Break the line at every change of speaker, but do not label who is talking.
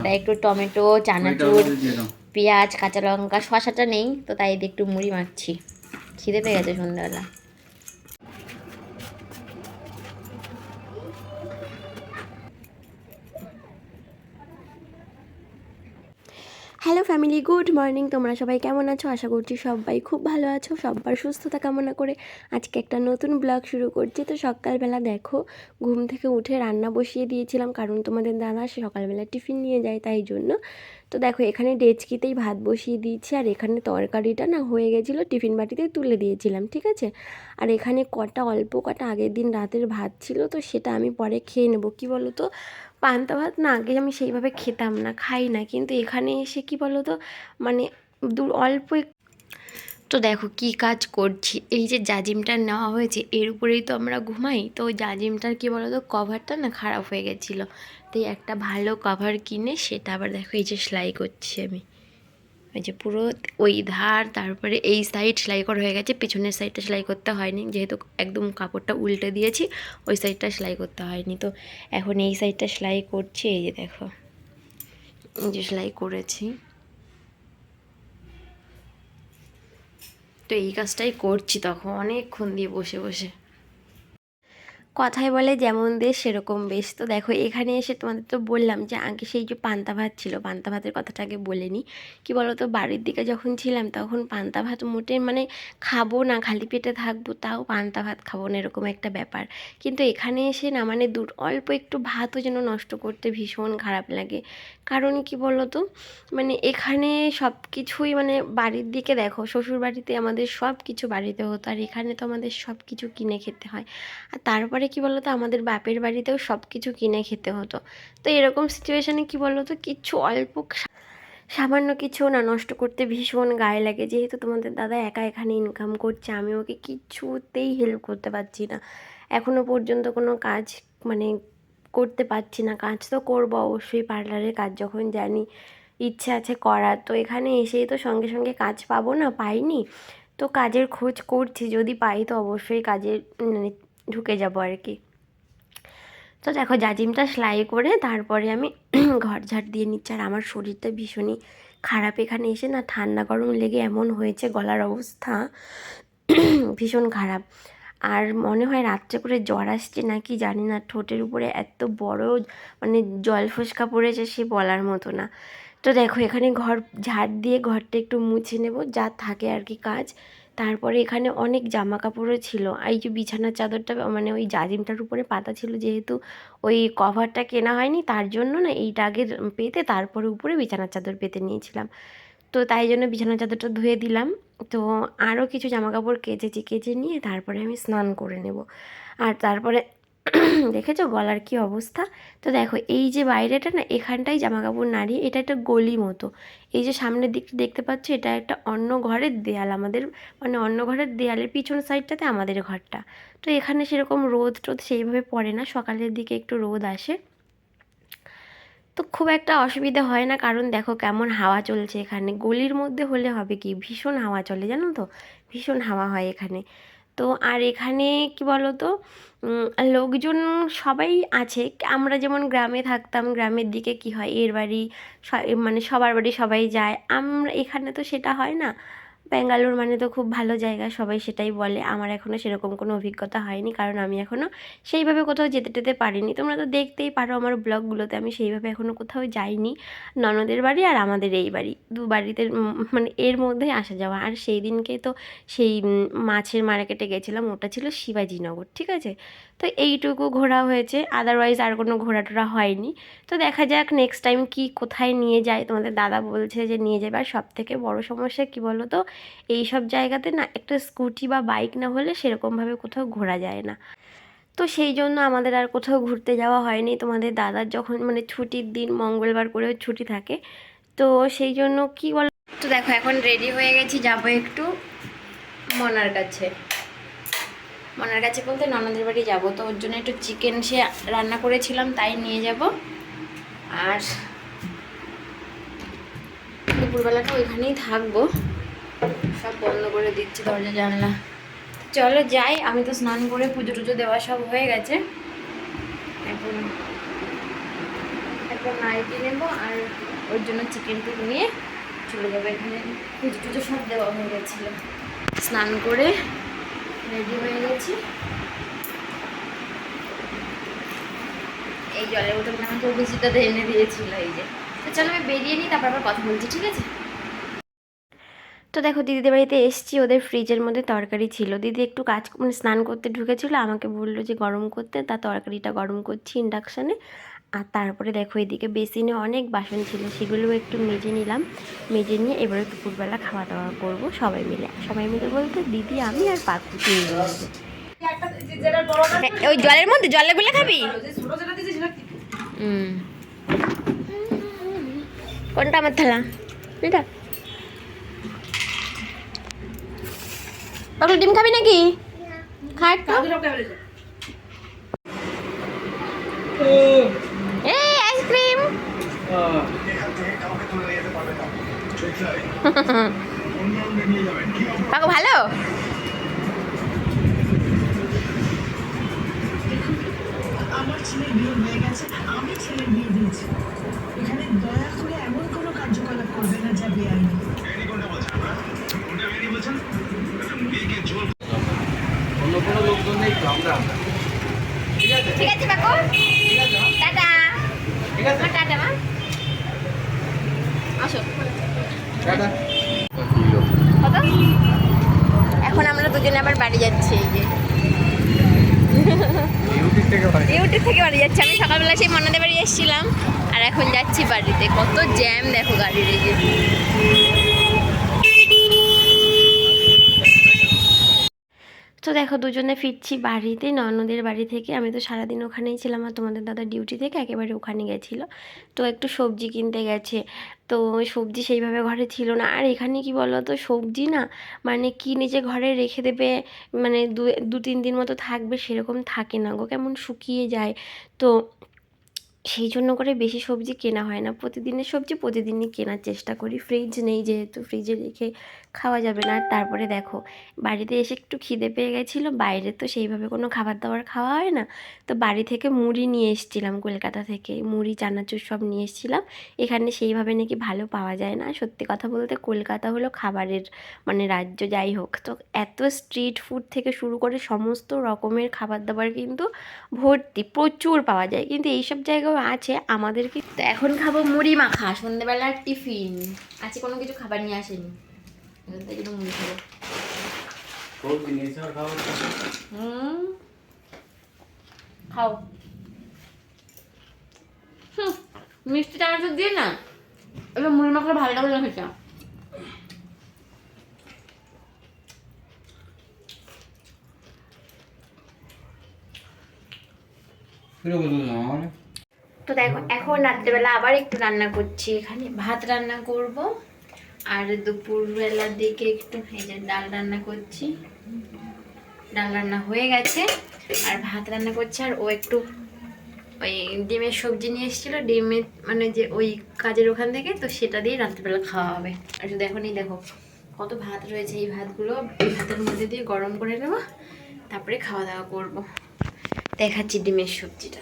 তাই একটু টমেটো, চানাচুর, পেঁয়াজ, কাঁচা লঙ্কা, শসাটা নেই তো তাই দিয়ে একটু মুড়ি মাখছি। খিদে পেয়ে গেছে সন্ধ্যাবেলা।
Hello family, good morning. তোমরা সবাই কেমন আছো? আশা করছি সবাই খুব ভালো আছো। সবার সুস্থতা কামনা করে আজকে একটা নতুন ব্লগ শুরু করছি। তো সকালবেলা দেখো ঘুম থেকে উঠে রান্না বসিয়ে দিয়েছিলাম, কারণ তোমাদের দাদা সে সকালবেলা টিফিন নিয়ে যায় তাই জন্য। তো দেখো এখানে ডেচকিতেই ভাত বসিয়ে দিয়েছি, আর এখানে তরকারিটা না হয়ে গেছিলো, টিফিন বাটিতে তুলে দিয়েছিলাম, ঠিক আছে। আর এখানে অল্প কটা আগের দিন রাতের ভাত ছিল, তো সেটা আমি পরে খেয়ে নেবো। কী বলো তো, পান্তা ভাত না আগে আমি সেইভাবে খেতাম না, খাই না, কিন্তু এখানে এসে কী বলো তো মানে অল্প তো দেখো কি কাজ করছি। এই যে জাজিমটা নেওয়া হয়েছে এর উপরেই তো আমরা ঘুমাই, তো ওই জাজিমটার কী বলো তো কভারটা না খারাপ হয়ে গেছিলো, তো একটা ভালো কভার কিনে সেটা আবার দেখো এই যে সেলাই করছি আমি। ওই যে পুরো ওই ধার, তারপরে এই সাইড সেলাই করা হয়ে গেছে, পেছনের সাইডটা সেলাই করতে হয়নি, যেহেতু একদম কাপড়টা উল্টে দিয়েছি ওই সাইডটা সেলাই করতে হয়নি। তো এখন এই সাইডটা সেলাই করছি, এই যে দেখো এই যে সেলাই করেছি। তো এই কাজটাই করছি তখন অনেকক্ষণ দিয়ে বসে বসে। কথায় বলে যেমন দেশ সেরকম বেশ। তো দেখো এখানে এসে তোমাদের তো বললাম যে আগে সেই যে পান্তা ভাত ছিল, পান্তা ভাতের কথাটা আগে বলে নিই। কী বলো তো, বাড়ির দিকে যখন ছিলাম তখন পান্তা ভাত মোটে মানে খাবো না, খালি পেটে থাকবো তাও পান্তা ভাত খাবো না, এরকম একটা ব্যাপার। কিন্তু এখানে এসে না মানে অল্প একটু ভাতও যেন নষ্ট করতে ভীষণ খারাপ লাগে। কারণ কি বলো তো, মানে এখানে সব কিছুই মানে বাড়ির দিকে দেখো শ্বশুর বাড়িতে আমাদের সব কিছু বাড়িতে হতো, আর এখানে তো আমাদের সব কিছু কিনে খেতে হয়। আর তারপরে কী বলো তো, আমাদের বাপের বাড়িতেও সব কিছু কিনে খেতে হতো। তো এরকম সিচুয়েশানে কী বলো তো, কিছু অল্প সামান্য কিছু না নষ্ট করতে ভীষণ গায়ে লাগে। যেহেতু তোমাদের দাদা একা এখানে ইনকাম করছে, আমি ওকে কিছুতেই হেল্প করতে পারছি না এখনও পর্যন্ত কোনো কাজ, মানে করতে পারছি না। কাজ তো করবো অবশ্যই, পার্লারের কাজ যখন জানি ইচ্ছে আছে করার, তো এখানে এসেই তো সঙ্গে সঙ্গে কাজ পাবো না, পাইনি। তো কাজের খোঁজ করছি, যদি পাই তো অবশ্যই কাজে মানে ঢুকে যাবো আর কি। তো দেখো জাজিমটা সেলাই করে তারপরে আমি ঘর ঝাড় দিয়ে নিচ্ছি। আর আমার শরীরটা ভীষণই খারাপ, এখানে এসে না ঠান্ডা গরম লেগে এমন হয়েছে, গলার অবস্থা ভীষণ খারাপ। আর মনে হয় রাত্রে করে জ্বর আসছে নাকি জানি না, ঠোঁটের উপরে এত বড় মানে জল ফোসকা পড়েছে সে বলার মতো না। তো দেখো এখানে ঘর ঝাড় দিয়ে ঘরটা একটু মুছে নেব, যা থাকে আর কি কাজ। তারপরে এখানে অনেক জামা কাপড়ও ছিল, এই যে বিছানার চাদরটা মানে ওই জাজিমটার উপরে পাতা ছিল, যেহেতু ওই কভারটা কেনা হয়নি তার জন্য না এইটা আগে পেতে তারপরে উপরে বিছানার চাদর পেতে নিয়েছিলাম। তো তাই জন্য বিছানার চাদরটা ধুয়ে দিলাম। তো আরও কিছু জামা কাপড় কেচে নিয়ে তারপরে আমি স্নান করে নেব। আর তারপরে দেখেছো গলার কি অবস্থা। তো দেখো এই যে বাইরেটা না এখানটাই জামা কাপড় নাড়িয়ে, এটা একটা গলি মতো, এই যে সামনের দিকটা দেখতে পাচ্ছ এটা একটা অন্য ঘরের দেয়াল আমাদের, মানে অন্য ঘরের দেয়ালের পিছন সাইডটাতে আমাদের ঘরটা। তো এখানে সেরকম রোদ টোদ সেইভাবে পড়ে না, সকালের দিকে একটু রোদ আসে, তো খুব একটা অসুবিধা হয় না। কারণ দেখো কেমন হাওয়া চলছে এখানে, গলির মধ্যে হলে হবে কি ভীষণ হাওয়া চলে জানো তো, ভীষণ হাওয়া হয় এখানে। তো আর এখানে কি বলো তো, লোকজন সবাই আছে, আমরা যেমন গ্রামে থাকতাম, গ্রামের দিকে কি হয় এর বাড়ি মানে সবার বাড়ি সবাই যায়, আমরা এখানে তো সেটা হয় না। ব্যাঙ্গালোর মানে তো খুব ভালো জায়গা, সবাই সেটাই বলে। আমার এখনও সেরকম কোনো অভিজ্ঞতা হয়নি, কারণ আমি এখনও সেইভাবে কোথাও যেতে টেতে পারিনি। তোমরা তো দেখতেই পারো আমার ব্লগগুলোতে, আমি সেইভাবে এখনও কোথাও যাইনি। ননদের বাড়ি আর আমাদের এই বাড়ি, দু বাড়িতে মানে এর মধ্যেই আসা যাওয়া। আর সেই দিনকে তো সেই মাছের মার্কেটে গেছিলাম, ওটা ছিল শিবাজীনগর, ঠিক আছে। তো এইটুকু ঘোরা হয়েছে, আদারওয়াইজ আর কোনো ঘোরাটোরা হয়নি। তো দেখা যাক নেক্সট টাইম কি কোথায় নিয়ে যায়, তোমাদের দাদা বলছে যে নিয়ে যাবে। আর সবথেকে বড় সমস্যা কী বলো তো, এই সব জায়গাতে না একটা স্কুটি বা বাইক না হলে সেরকমভাবে কোথাও ঘোরা যায় না। তো সেই জন্য আমাদের আর কোথাও ঘুরতে যাওয়া হয়নি। তোমাদের দাদার যখন মানে ছুটির দিন মঙ্গলবার করেও ছুটি থাকে, তো সেই জন্য কি বল। তো দেখো এখন রেডি হয়ে গেছি, যাবো একটু মনার কাছে। মনার কাছে বলতে ননদের বাড়ি যাবো, তো ওর জন্য একটু চিকেন সে রান্না করেছিলাম তাই নিয়ে যাব। আর দুপুরবেলাটা ওইখানেই থাকবো, সব বন্ধ করে দিচ্ছি দরজা জানলা। চলো যাই, আমি তো স্নান করে পুজো টুজো দেওয়া সব হয়ে গেছে। এখন
একটা নাইটি নেবো আর ওর জন্য চিকেন টুকু নিয়ে চলে যাবো। এখানে পুজো টুজো সব দেওয়া হয়ে গেছিলো, স্নান করে রেডি হয়ে গেছি। এই জলের বোতলটা আমাকে অভিজিৎদাদা এনে দিয়েছিল, এই যে। তো চলো আমি বেরিয়ে নিই, তারপর আবার কথা বলছি, ঠিক আছে?
তো দেখো দিদিদের বাড়িতে এসছি, ওদের ফ্রিজের মধ্যে তরকারি ছিল। দিদি একটু কাজ মানে স্নান করতে ঢুকেছিল, আমাকে বললো যে গরম করতে, তা তরকারিটা গরম করছি ইন্ডাকশানে। আর তারপরে দেখো এদিকে বেসিনে অনেক বাসন ছিল, সেগুলোও একটু মেজে নিলাম। মেজে নিয়ে এবারে দুপুরবেলা খাওয়া দাওয়া করবো সবাই মিলে। সবাই মিলে বলতে দিদি, আমি আর পাখি মিলে।
ওই জলের মধ্যে জলে গুলে খাবি? কোনটা আমার থালা? এটা পাগল ডিম খাবি নাকি? খা একটু। এই আইসক্রিম। পাগল ভালো?
আমার ছেলের বিয়ে হয়ে গেছে, আমি ছেলের বিয়ে দিয়েছি। এখানে দয়া করে এমন কোনো কার্যকলাপ করবে না যা বেআইনি।
অন্য কোনো লোকজন নেই তো, আমরা ঠিক আছে?
ঠিক আছে পাগল, টাটা।
ঠিক আছে,
টাটা মা, আসো।
টাটা।
কত? এখন আমরা দুজনে আবার বাড়ি যাচ্ছি, এই যে ইউটিউব থেকে বাড়ি যাচ্ছি। আমি সকালবেলা সেই মনাদের বাড়ি এসেছিলাম, আর এখন যাচ্ছি বাড়িতে। কত জ্যাম দেখো গাড়ির, এই যে।
তো দেখো দুজনে ফিরছি বাড়িতে, ননদের বাড়ি থেকে। আমি তো সারাদিন ওখানেই ছিলাম, আর তোমাদের দাদা ডিউটি থেকে একেবারে ওখানে গেছিলো। তো একটু সবজি কিনতে গেছে, তো সবজি সেইভাবে ঘরে ছিল না। আর এখানে কি বলো তো, সবজি না মানে কিনে যে ঘরে রেখে দেবে, মানে দু তিন দিন মতো থাকবে সেরকম থাকে না গো, কেমন শুকিয়ে যায়। তো সেই জন্য করে বেশি সবজি কেনা হয় না। প্রতিদিনের সবজি প্রতিদিনই কেনার চেষ্টা করি। ফ্রিজ নেই যেহেতু, ফ্রিজে রেখে খাওয়া যাবে না। আর তারপরে দেখো বাড়িতে এসে একটু খিদে পেয়ে গেছিলো, বাইরে তো সেইভাবে কোনো খাবার দাবার খাওয়া হয় না। তো বাড়ি থেকে মুড়ি নিয়ে এসেছিলাম, কলকাতা থেকে মুড়ি চানাচুর সব নিয়ে এসেছিলাম। এখানে সেইভাবে নাকি ভালো পাওয়া যায় না। সত্যি কথা বলতে কলকাতা হলো খাবারের মানে রাজ্য, যাই হোক। তো এত স্ট্রিট ফুড থেকে শুরু করে সমস্ত রকমের খাবার দাবার কিন্তু ভর্তি, প্রচুর পাওয়া যায়। কিন্তু এইসব জায়গাও আছে আমাদের কি।
তো এখন খাবো মুড়ি মাখা, সন্ধ্যেবেলার টিফিন। আজকে কোনো কিছু খাবার নিয়ে আসেনি, এখান থেকে একটু মুড়ি খাবো। খাও। মিষ্টি চানাচুর দিয়ে না এবার মুড়ি মাখলে ভালো লাগবে না খেতে। তো দেখো এখন রাত্রেবেলা আবার একটু রান্না করছি। এখানে ভাত রান্না করব, আর দুপুরবেলার দিকে একটু এই যে ডাল রান্না করছি। ডাল রান্না হয়ে গেছে, আর ভাত রান্না করছি। আর ও একটু ওই ডিমের সবজি নিয়ে এসেছিলো, ডিমের মানে যে ওই কাজের ওখান থেকে, তো সেটা দিয়ে রাত্রেবেলা খাওয়া হবে। আর শুধু এখনই দেখো কত ভাত রয়েছে, এই ভাতগুলো এই ভাতের মধ্যে দিয়ে গরম করে নেবো, তারপরে খাওয়া দাওয়া করবো। দেখাচ্ছি ডিমের সবজিটা।